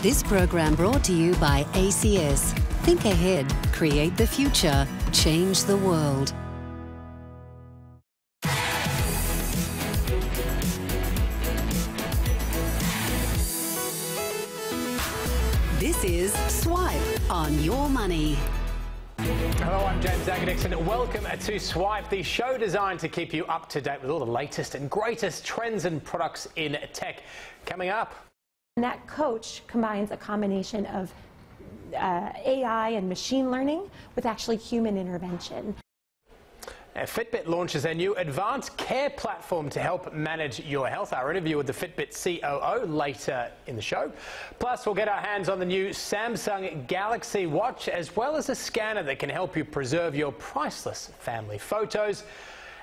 This program brought to you by ACS. Think ahead, create the future, change the world. This is Swipe on Your Money. Hello, I'm James Daggar-Nickson. Welcome to Swipe, the show designed to keep you up to date with all the latest and greatest trends and products in tech. Coming up. And that coach combines a combination of AI and machine learning with actually human intervention. Fitbit launches a new advanced care platform to help manage your health. Our interview with the Fitbit COO later in the show. Plus, we'll get our hands on the new Samsung Galaxy Watch, as well as a scanner that can help you preserve your priceless family photos.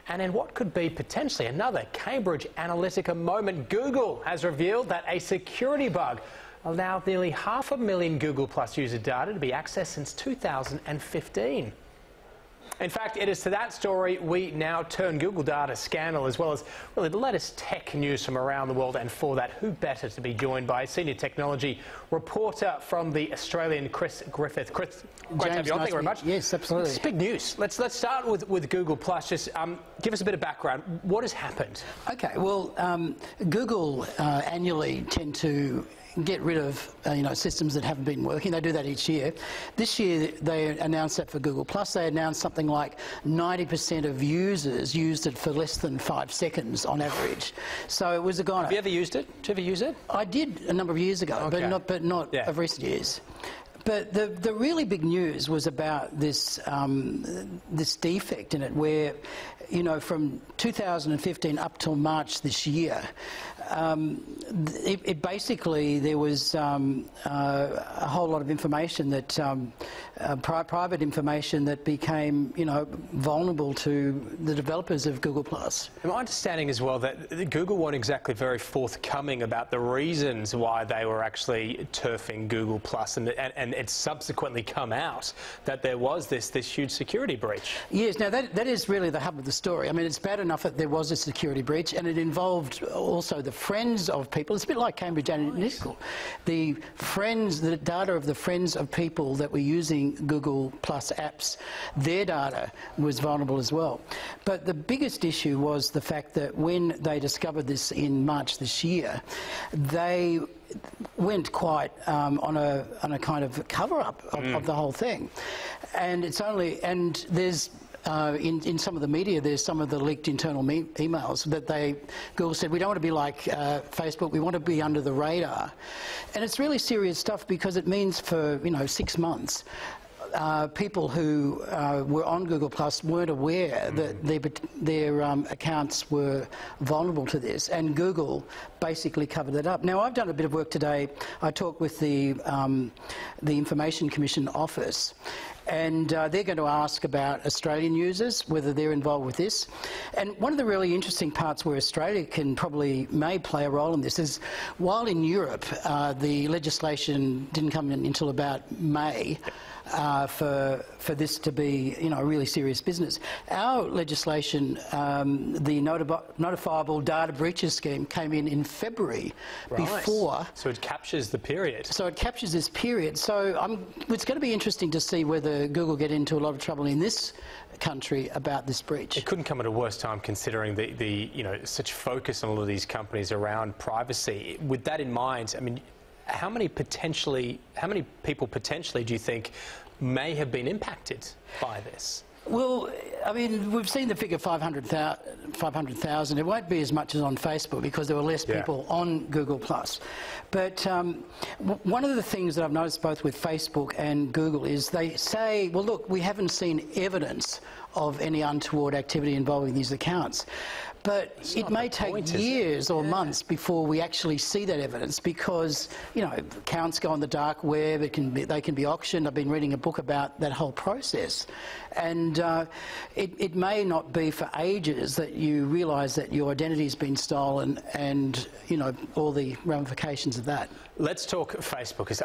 And in what could be potentially another Cambridge Analytica moment, Google has revealed that a security bug allowed nearly 500,000 Google Plus user data to be accessed since 2015. In fact, it is to that story we now turn. Google data scandal, as well as really the latest tech news from around the world. And for that, who better to be joined by a senior technology reporter from the Australian, Chris Griffith. Chris, great to have you on. Thank you very much. Yes, absolutely. It's big news. Let's start with Google Plus. Just give us a bit of background. What has happened? Okay, well, Google annually tend to get rid of systems that haven't been working. They do that each year. This year they announced that for Google Plus. They announced something like 90% of users used it for less than 5 seconds on average. So it was a goner. Have you ever used it? Did you ever use it? I did a number of years ago, okay. but not of recent years. But the really big news was about this this defect in it, where from 2015 up till March this year, it basically there was a whole lot of information that private information that became vulnerable to the developers of Google Plus. And my understanding as well that Google weren't exactly very forthcoming about the reasons why they were actually turfing Google Plus, and it's subsequently come out that there was this huge security breach. Yes, now that is really the hub of the story. I mean, it's bad enough that there was a security breach, and it involved also the friends of people. It's a bit like Cambridge Analytica. The data of the friends of people that were using Google Plus apps, their data was vulnerable as well. But the biggest issue was the fact that when they discovered this in March this year, they went quite on a kind of cover-up of the whole thing. And there's in some of the media, there's some of the leaked internal emails that Google said, we don't want to be like Facebook, we want to be under the radar. And it's really serious stuff, because it means for 6 months people who were on Google Plus weren't aware that their accounts were vulnerable to this, and Google basically covered that up. Now, I've done a bit of work today. I talked with the Information Commission office, and they're going to ask about Australian users, whether they're involved with this. And one of the really interesting parts where Australia may play a role in this is, while in Europe the legislation didn't come in until about May, for this to be a really serious business. Our legislation, the notifiable data breaches scheme, came in February before. So it captures the period. So it captures this period. So it's going to be interesting to see whether Google get into a lot of trouble in this country about this breach. It couldn't come at a worse time, considering the such focus on all of these companies around privacy. With that in mind, I mean, how many people potentially do you think may have been impacted by this? Well, I mean, we've seen the figure 500,000. It won't be as much as on Facebook, because there were less people on Google Plus. But one of the things that I've noticed both with Facebook and Google is they say, well, look, we haven't seen evidence of any untoward activity involving these accounts. But it may take years or months before we actually see that evidence, because accounts go on the dark web. They can be auctioned. I've been reading a book about that whole process, and it may not be for ages that you realise that your identity has been stolen, and all the ramifications of that. Let's talk Facebook, because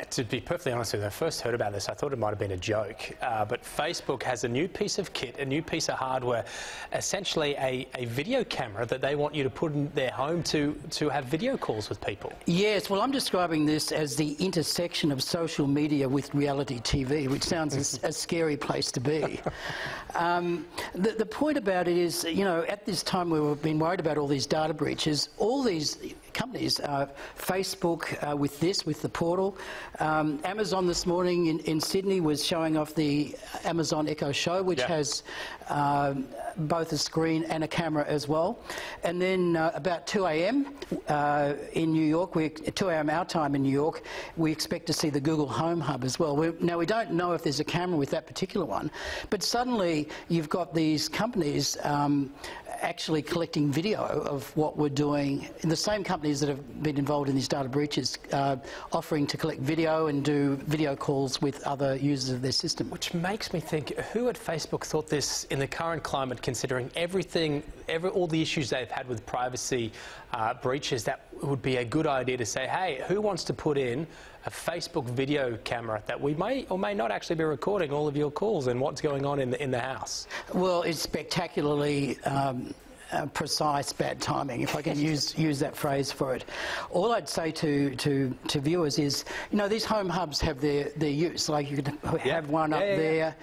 to be perfectly honest with you, when I first heard about this, I thought it might have been a joke. But Facebook has a new piece of of kit, a new piece of hardware, essentially a video camera that they want you to put in their home to have video calls with people. Yes, well, I'm describing this as the intersection of social media with reality TV, which sounds a scary place to be. The point about it is, you know, at this time we've been worried about all these data breaches. All these companies, Facebook with the portal, Amazon this morning in Sydney was showing off the Amazon Echo Show, which has both a screen and a camera as well. And then about 2 a.m. In New York, 2 a.m. our time in New York, we expect to see the Google Home Hub as well. Now, we don't know if there's a camera with that particular one, but suddenly you've got these companies actually collecting video of what we're doing. The same companies that have been involved in these data breaches offering to collect video and do video calls with other users of their system. Which makes me think, who at Facebook thought this in the current climate, considering all the issues they've had with privacy breaches, that it would be a good idea to say, hey, who wants to put in a Facebook video camera that we may or may not actually be recording all of your calls and what's going on in the house? Well, it's spectacularly precise bad timing, if I can use that phrase for it. All I'd say to viewers is, you know, these home hubs have their use. Like, you could have one up there.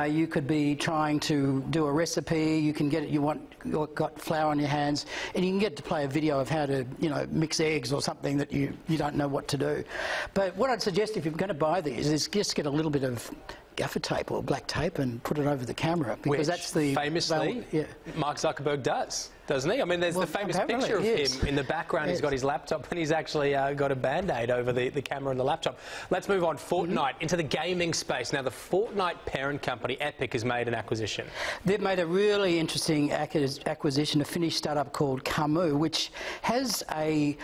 You could be trying to do a recipe. You can get it. You've got flour on your hands, and you can get to play a video of how to, you know, mix eggs or something that you don't know what to do. But what I'd suggest, if you're going to buy these, is just get a little bit of gaffer tape or black tape and put it over the camera, because that's the famously Mark Zuckerberg doesn't he? I mean, there's the famous picture of him in the background. He's got his laptop and he's actually got a band-aid over the camera and the laptop. Let's move on. Fortnite into the gaming space. Now, the Fortnite parent company Epic has made an acquisition. They've made a really interesting acquisition, a Finnish startup called Camu, which has a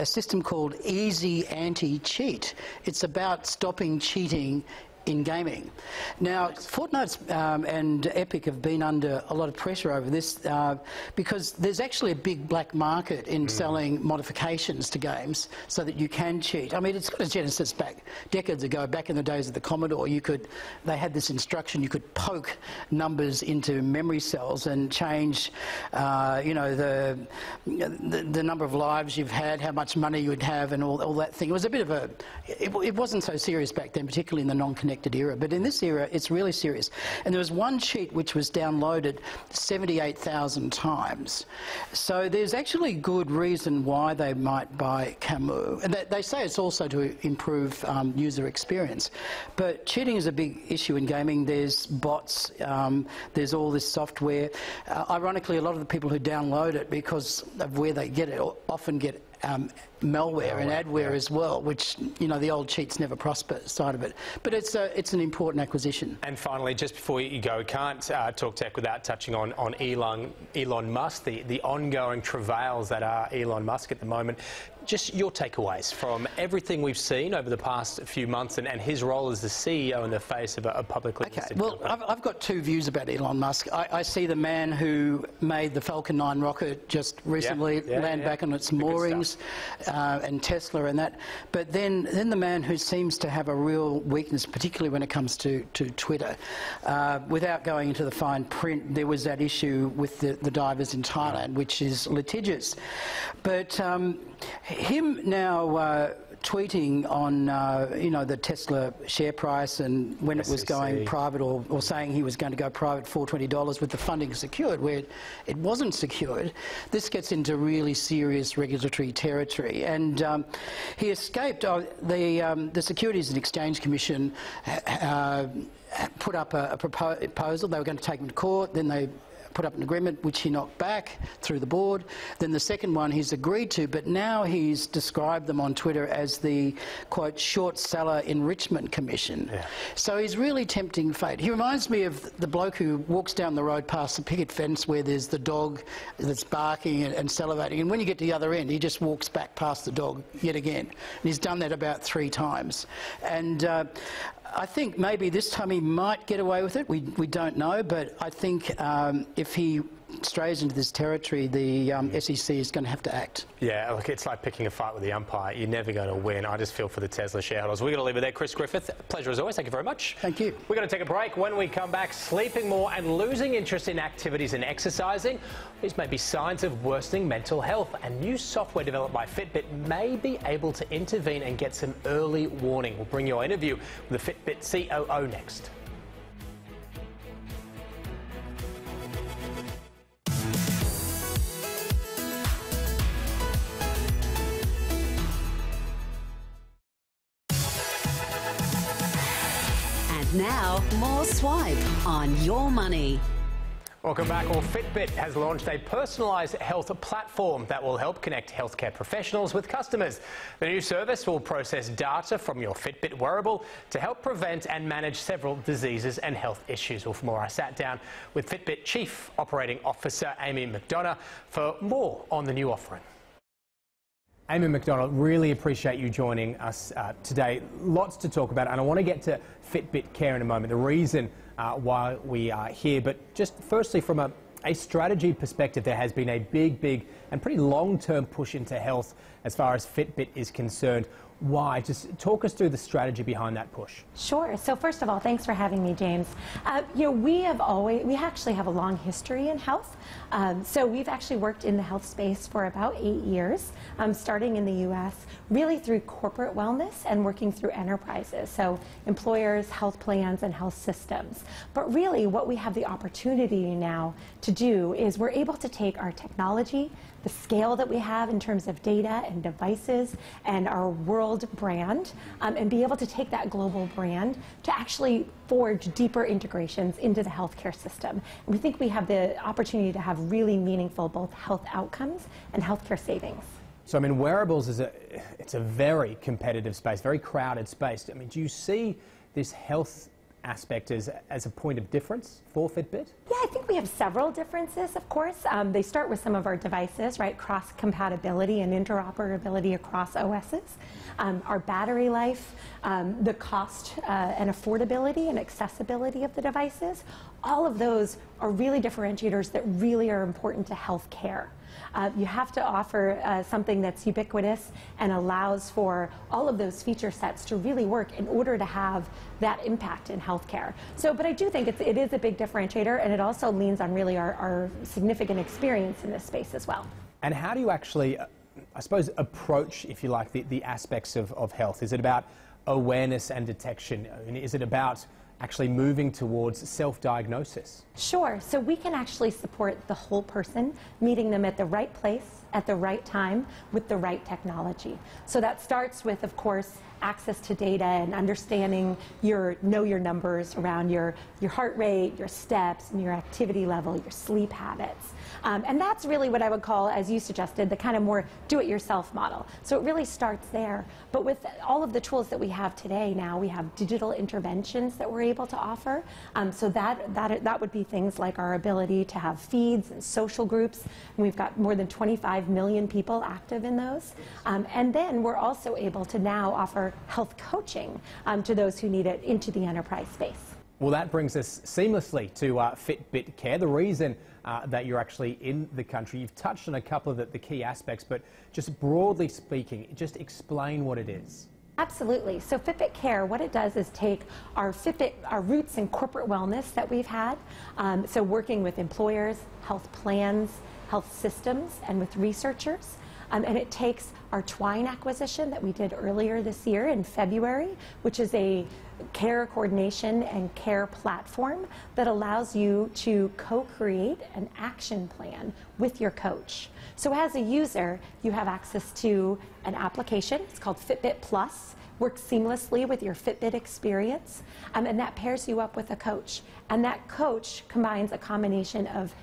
system called Easy Anti-Cheat. It's about stopping cheating in gaming. Now, Fortnite and Epic have been under a lot of pressure over this because there's actually a big black market in selling modifications to games so that you can cheat. I mean, it's got a genesis back decades ago, back in the days of the Commodore. They had this instruction, you could poke numbers into memory cells and change, you know, the number of lives you've had, how much money you would have, and all that thing. It was a bit of a... It wasn't so serious back then, particularly in the non-connected era, but in this era it's really serious. And there was one cheat which was downloaded 78,000 times. So there's actually good reason why they might buy Camu. And they say it's also to improve user experience. But cheating is a big issue in gaming. There's bots, there's all this software. Ironically, a lot of the people who download it, because of where they get it, often get malware and adware as well, which, you know, the old cheats never prosper side of it. But it's an important acquisition. And finally, just before you go, can't talk tech without touching on Elon Musk, the ongoing travails that are Elon Musk at the moment. Just your takeaways from everything we've seen over the past few months and his role as the CEO in the face of a publicly listed company. Well, I've got two views about Elon Musk. I see the man who made the Falcon 9 rocket just recently land back on its moorings, and Tesla and that. But then the man who seems to have a real weakness, particularly when it comes to Twitter. Without going into the fine print, there was that issue with the divers in Thailand, which is litigious. But him now tweeting on, you know, the Tesla share price and when it was going private, or saying he was going to go private $420 with the funding secured, where it wasn't secured, this gets into really serious regulatory territory. And he escaped. The Securities and Exchange Commission put up a proposal. They were going to take him to court. Then they put up an agreement which he knocked back through the board. Then the second one he's agreed to, but now he's described them on Twitter as the, quote, short seller enrichment commission. So he's really tempting fate. He reminds me of the bloke who walks down the road past the picket fence where there's the dog that's barking and salivating, and when you get to the other end he just walks back past the dog yet again. And he's done that about 3 times. And I think maybe this time he might get away with it. We don't know, but I think if he strays into this territory, the SEC is going to have to act. Yeah, look, it's like picking a fight with the umpire. You're never going to win. I just feel for the Tesla shareholders. We're going to leave it there. Chris Griffith, pleasure as always. Thank you very much. Thank you. We're going to take a break. When we come back, sleeping more and losing interest in activities and exercising. These may be signs of worsening mental health, and new software developed by Fitbit may be able to intervene and get some early warning. We'll bring you our interview with the Fitbit COO next. Now, more Swipe on your money. Welcome back. Well, Fitbit has launched a personalised health platform that will help connect healthcare professionals with customers. The new service will process data from your Fitbit wearable to help prevent and manage several diseases and health issues. Well, for more, I sat down with Fitbit Chief Operating Officer Amy McDonough for more on the new offering. Amy McDonough, really appreciate you joining us today. Lots to talk about, and I want to get to Fitbit Care in a moment, the reason why we are here. But just firstly, from a strategy perspective, there has been a big and pretty long-term push into health as far as Fitbit is concerned. Why? Just talk us through the strategy behind that push. Sure. So first of all, thanks for having me, James. We actually have a long history in health. So we've actually worked in the health space for about 8 years, starting in the U.S., really through corporate wellness and working through enterprises, so employers, health plans, and health systems. But really, what we have the opportunity now to do is we're able to take our technology, the scale that we have in terms of data and devices and our world brand, and be able to take that global brand to actually forge deeper integrations into the healthcare system. And we think we have the opportunity to have really meaningful both health outcomes and healthcare savings. So, I mean, wearables it's a very competitive space, very crowded space. I mean, do you see this health aspect as a point of difference for Fitbit? Yeah, I think we have several differences, of course. They start with some of our devices, right? Cross-compatibility and interoperability across OSs. Our battery life, the cost and affordability and accessibility of the devices. All of those are really differentiators that really are important to health care. You have to offer something that's ubiquitous and allows for all of those feature sets to really work in order to have that impact in healthcare. So, but I do think it is a big differentiator, and it also leans on really our significant experience in this space as well. And how do you actually, I suppose, approach, if you like, the aspects of health? Is it about awareness and detection? I mean, is it about actually moving towards self-diagnosis? Sure. So we can actually support the whole person, meeting them at the right place, at the right time, with the right technology. So that starts with, of course, access to data and understanding your numbers around your heart rate, your steps, and your activity level, your sleep habits. And that's really what I would call, as you suggested, the kind of more do-it-yourself model. So it really starts there. But with all of the tools that we have today now, we have digital interventions that we're able to offer. So that would be things like our ability to have feeds and social groups. And we've got more than 25 million people active in those. And then we're also able to now offer health coaching to those who need it into the enterprise space. Well, that brings us seamlessly to Fitbit Care, the reason that you're actually in the country. You've touched on a couple of the key aspects, but just broadly speaking, just explain what it is. Absolutely. So Fitbit Care, what it does is take our roots in corporate wellness that we've had, so working with employers, health plans, health systems, and with researchers. And it takes our Twine acquisition that we did earlier this year in February, which is a care coordination and care platform that allows you to co-create an action plan with your coach. So as a user, you have access to an application. It's called Fitbit Plus. Works seamlessly with your Fitbit experience, and that pairs you up with a coach. And that coach combines a combination of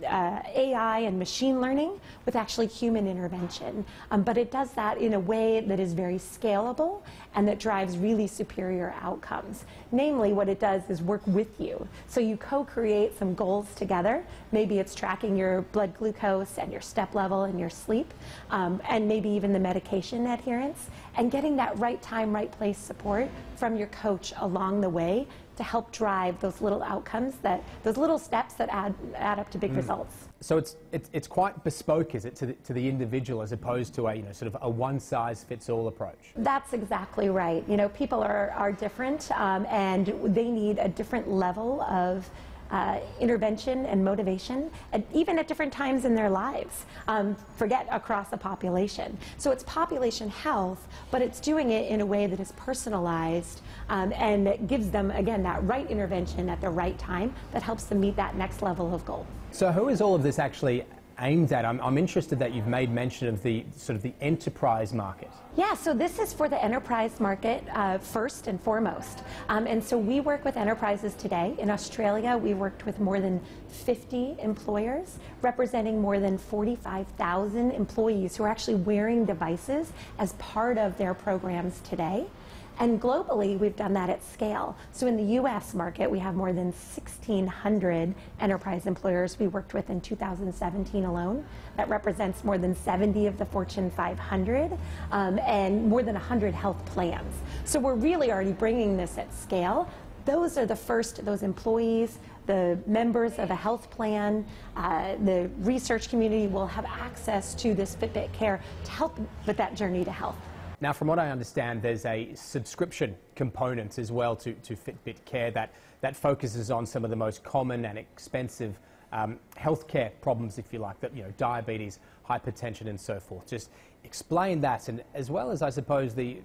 AI and machine learning with actually human intervention. But it does that in a way that is very scalable and that drives really superior outcomes. Namely, what it does is work with you. So you co-create some goals together. Maybe it's tracking your blood glucose and your step level and your sleep, and maybe even the medication adherence, and getting that right time, right place support from your coach along the way to help drive those little outcomes, those little steps that add up to big results. So it's quite bespoke, is it, to the individual, as opposed to a sort of a one-size-fits-all approach? That's exactly right. People are different, and they need a different level of intervention and motivation, and even at different times in their lives. Forget across a population. So it's population health, but it's doing it in a way that is personalized and that gives them, again, that right intervention at the right time that helps them meet that next level of goal. So who is all of this actually aimed at? I'm interested that you've made mention of the sort of the enterprise market. Yeah, so this is for the enterprise market first and foremost. And so we work with enterprises today. In Australia, we worked with more than 50 employers, representing more than 45,000 employees who are actually wearing devices as part of their programs today. And globally, we've done that at scale. So in the US market, we have more than 1,600 enterprise employers we worked with in 2017 alone. That represents more than 70 of the Fortune 500 and more than 100 health plans. So we're really already bringing this at scale. Those are those employees, the members of a health plan, the research community will have access to this Fitbit Care to help with that journey to health. Now, from what I understand, there's a subscription component as well to Fitbit Care that focuses on some of the most common and expensive healthcare problems, if you like, that diabetes, hypertension, and so forth. Just explain that, and as well as, I suppose, the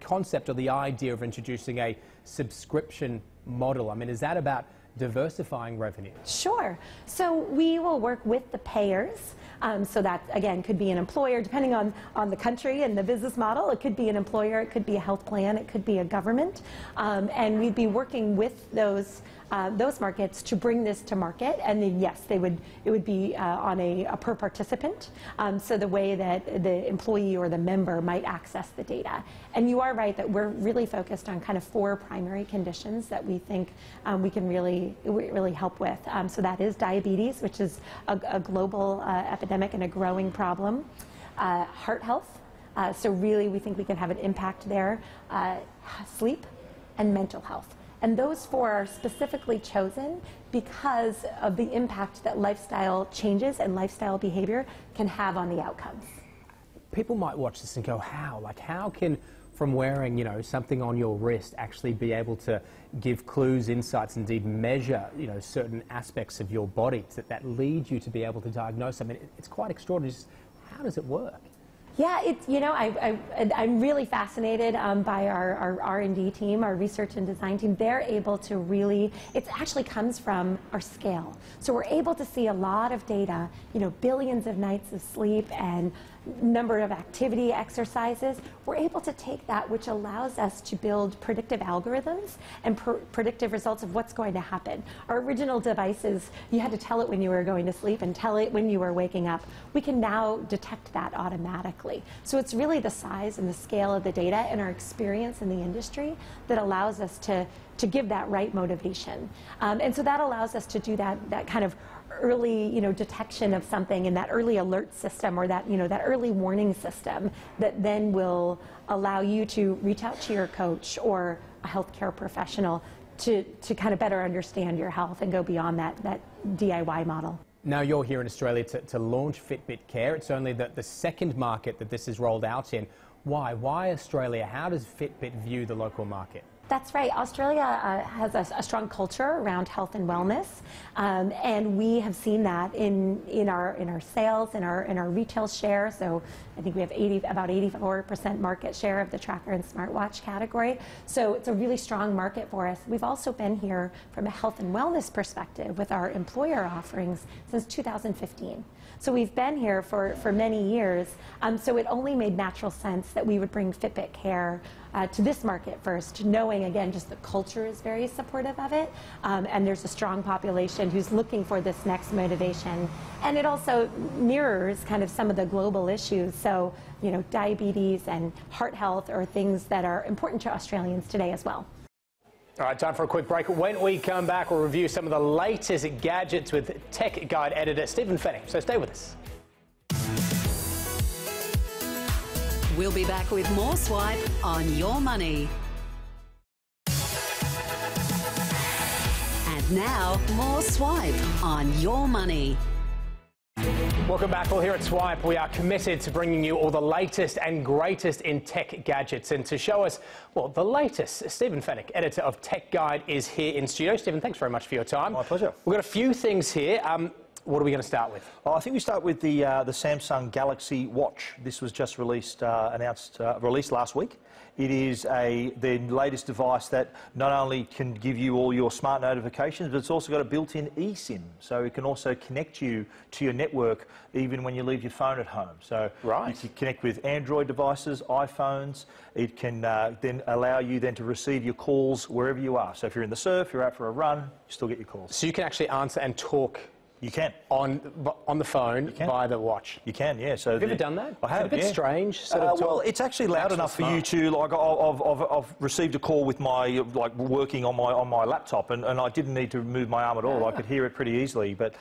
concept or the idea of introducing a subscription model. I mean, is that about diversifying revenue? Sure. So we will work with the payers. So that, again, could be an employer, depending on the country and the business model. It could be an employer, it could be a health plan, it could be a government. And we'd be working with those markets to bring this to market. And then, yes, it would be on a per participant, so the way that the employee or the member might access the data. And you are right that we're really focused on kind of 4 primary conditions that we think we can really help with. So that is diabetes, which is a global epidemic and a growing problem. Heart health, so really we think we can have an impact there. Sleep, and mental health. And those 4 are specifically chosen because of the impact that lifestyle changes and lifestyle behavior can have on the outcomes. People might watch this and go, how? Like, how can, from wearing, something on your wrist, actually be able to give clues, insights, indeed measure, certain aspects of your body that lead you to be able to diagnose? I mean, it's quite extraordinary. Just how does it work? Yeah, it's, I'm really fascinated by our R&D team, our research and design team. They're able to really, it actually comes from our scale. So we're able to see a lot of data, billions of nights of sleep and number of activity exercises. We're able to take that, which allows us to build predictive algorithms and predictive results of what's going to happen. Our original devices, you had to tell it when you were going to sleep and tell it when you were waking up. We can now detect that automatically. So it's really the size and the scale of the data and our experience in the industry that allows us to give that right motivation. And so that allows us to do that kind of early, detection of something in that early alert system, or that, that early warning system that then will allow you to reach out to your coach or a healthcare professional to kind of better understand your health and go beyond that DIY model. Now you're here in Australia to launch Fitbit Care. It's only the second market that this is rolled out in. Why? Why Australia? How does Fitbit view the local market? That's right. Australia has a strong culture around health and wellness, and we have seen that in our sales, in our retail share. So I think we have about 84% market share of the tracker and smartwatch category. So it's a really strong market for us. We've also been here from a health and wellness perspective with our employer offerings since 2015. So we've been here for many years. So it only made natural sense that we would bring Fitbit Care to this market first, knowing, again, just the culture is very supportive of it, and there's a strong population who's looking for this next motivation. And it also mirrors kind of some of the global issues. So, diabetes and heart health are things that are important to Australians today as well. All right, time for a quick break. When we come back, we'll review some of the latest gadgets with Tech Guide editor Stephen Fenning. So stay with us. We'll be back with more Swipe on Your Money. Now, more Swipe on your money. Welcome back. Well, here at Swipe, we are committed to bringing you all the latest and greatest in tech gadgets. And to show us, well, the latest, Stephen Fennick, editor of Tech Guide, is here in studio. Stephen, thanks very much for your time. My pleasure. We've got a few things here. What are we going to start with? I think we start with the Samsung Galaxy Watch. This was just released last week. It is the latest device that not only can give you all your smart notifications, but it's also got a built-in eSIM, so it can also connect you to your network even when you leave your phone at home. So you can connect with Android devices, iPhones. It can then allow you then to receive your calls wherever you are. So if you're in the surf, you're out for a run, you still get your calls. So you can actually answer and talk. You can. On the phone via the watch. You can, yeah. So have you ever done that? I have, Is it a bit strange? Sort of well, it's actually loud enough for you to, like, I've received a call with my, working on my laptop, and I didn't need to move my arm at all. I could hear it pretty easily, but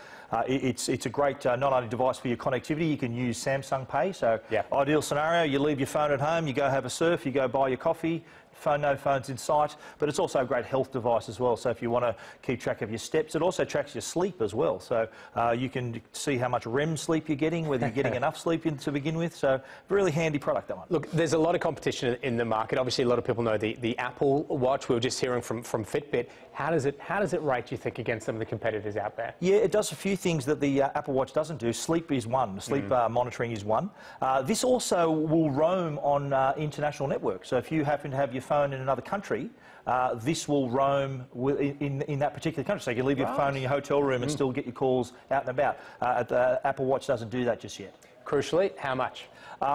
it's a great, not only device for your connectivity, you can use Samsung Pay, so ideal scenario, you leave your phone at home, you go have a surf, you go buy your coffee, no phones in sight, but it's also a great health device as well. So if you want to keep track of your steps, it also tracks your sleep as well. So you can see how much REM sleep you're getting, whether you're getting enough sleep to begin with. So really handy product, that one. Look, there's a lot of competition in the market. Obviously, a lot of people know the Apple Watch. We were just hearing from Fitbit. How does it rate, do you think, against some of the competitors out there? Yeah, it does a few things that the Apple Watch doesn't do. Sleep is one. Sleep monitoring is one. This also will roam on international networks. So if you happen to have your phone in another country, this will roam in that particular country. So you can leave your phone in your hotel room and still get your calls out and about. The Apple Watch doesn't do that just yet. Crucially, how much?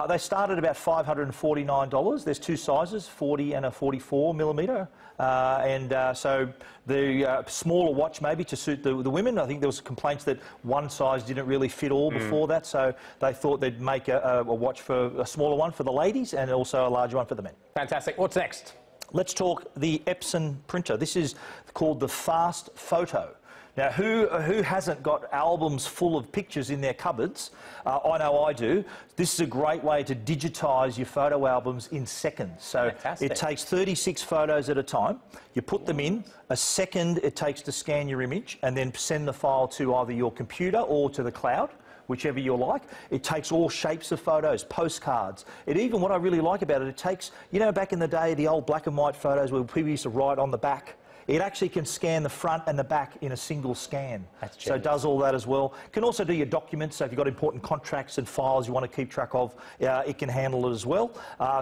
They start at about $549. There's two sizes, 40 and a 44 millimetre. So the smaller watch maybe to suit the women. I think there was complaints that one size didn't really fit all before that, so they thought they'd make a watch for a smaller one for the ladies and also a larger one for the men. Fantastic. What's next? Let's talk the Epson printer. This is called the Fast Photo. Now, who hasn't got albums full of pictures in their cupboards? I know I do. This is a great way to digitise your photo albums in seconds. So it takes 36 photos at a time. You put them in, a second it takes to scan your image, and then send the file to either your computer or to the cloud, whichever you like. It takes all shapes of photos, postcards. What I really like about it, it takes, you know, back in the day, the old black and white photos where people used to write on the back. It actually can scan the front and the back in a single scan. So it does all that as well. It can also do your documents, so if you've got important contracts and files you want to keep track of, it can handle it as well.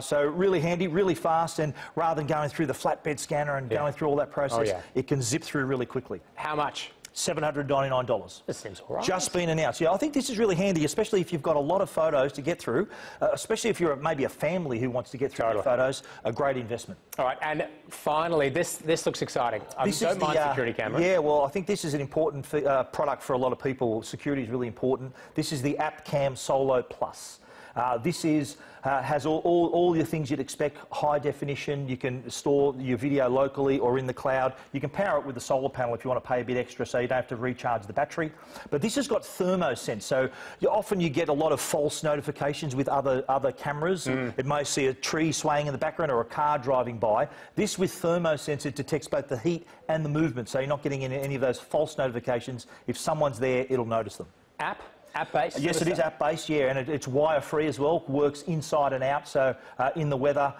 So really handy, really fast, and rather than going through the flatbed scanner and going through all that process, it can zip through really quickly. How much? $799. This seems all right. Just been announced. Yeah, I think this is really handy, especially if you've got a lot of photos to get through, especially if you're maybe a family who wants to get through their photos. A great investment. All right, and finally, this looks exciting. I don't mind security cameras. Yeah, well, I think this is an important product for a lot of people. Security is really important. This is the AppCam Solo Plus. This has all the things you'd expect, high definition. You can store your video locally or in the cloud. You can power it with a solar panel if you want to pay a bit extra so you don't have to recharge the battery. But this has got Thermo Sense, so often you get a lot of false notifications with other cameras. It may see a tree swaying in the background or a car driving by. This with Thermo Sense, it detects both the heat and the movement, so you're not getting any of those false notifications. If someone's there, it'll notice them. App-based? Yes, it is app-based, yeah, and it's wire-free as well, works inside and out, so in the weather,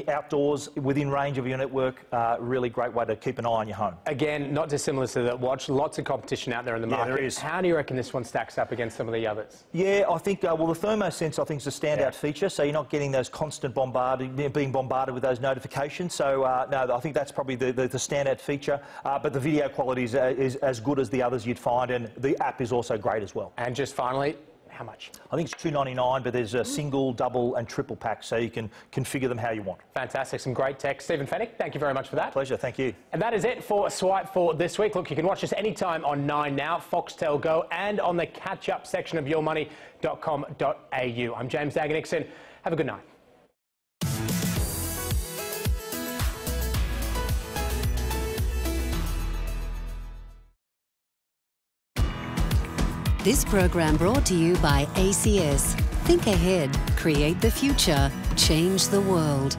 outdoors, within range of your network, really great way to keep an eye on your home. Again, not dissimilar to that watch, lots of competition out there in the market. Yeah, there is. How do you reckon this one stacks up against some of the others? Yeah, I think, well, the Thermo Sense, I think, is a standout feature, so you're not getting those constant being bombarded with those notifications, so no, I think that's probably the standout feature, but the video quality is as good as the others you'd find, and the app is also great as well. And just finally, how much? I think it's $299, but there's a single, double and triple pack, so you can configure them how you want. Fantastic, some great tech. Stephen Fennick, thank you very much for that. Pleasure, thank you. And that is it for Swipe for this week. Look, you can watch us anytime on 9 Now, Foxtel Go, and on the catch-up section of yourmoney.com.au. I'm James Daggar-Nickson. Have a good night. This program brought to you by ACS. Think ahead, create the future, change the world.